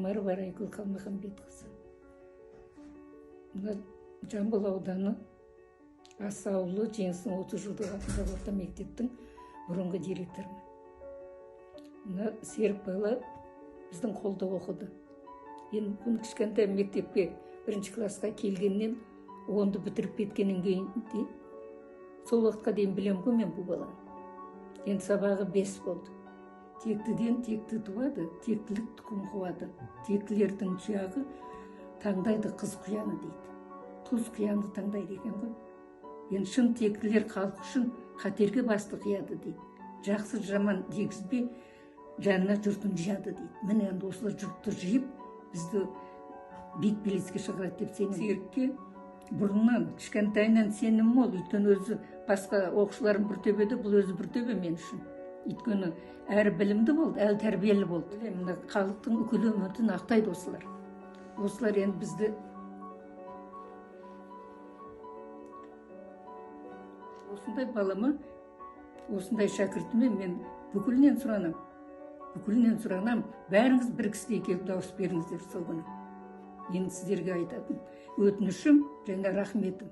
Тамара Барайгүл Қалмаханбетқызы. Мына Жамбыл ауданы Аса ауылы Жеңістің 30 жылдығы атындағы орта мектептің бұрынғы директорымын. Мына Серік бала біздің қолда оқыды. Енді бұл кішкентай мектепке 1 классқа келгеннен 10-ды бітіріп кеткеннен кейін сол уақытқа дейін білем ғой мен бұл баланы. Енді сабағы 5 болды. Тектіден текті туады, тектілік тұқым қуады. Тектілердің тұяғы таңдайды қыз құяны дейді. Құз құяны таңдайды екен ғой. Енді шын тектілер халық үшін қатерге басты қияды дейді. Жақсы жаман дегізбей жанына жұртын жияды дейді. Міне енді осылар жұртты жиып, бізді бет белеске шығарады деп сенемін. Серікке бұрыннан кішкентайынан сенім мол, өйткені өзі басқа оқушыларым бір төбеді, бұл өзі бір төбе мен үшін. Өйткені әрі білімді болды, әлі тәрбиелі болды. Мына халықтың үкілі үмітін ақтайды осылар. Осылар енді бізді осындай балама, осындай шәкіртіме мен бүкілінен сұранам. Бәріңіз бір кісідей келіп дауыс беріңіздер сол күні. Енді сіздерге айтатын өтінішім және рахметім.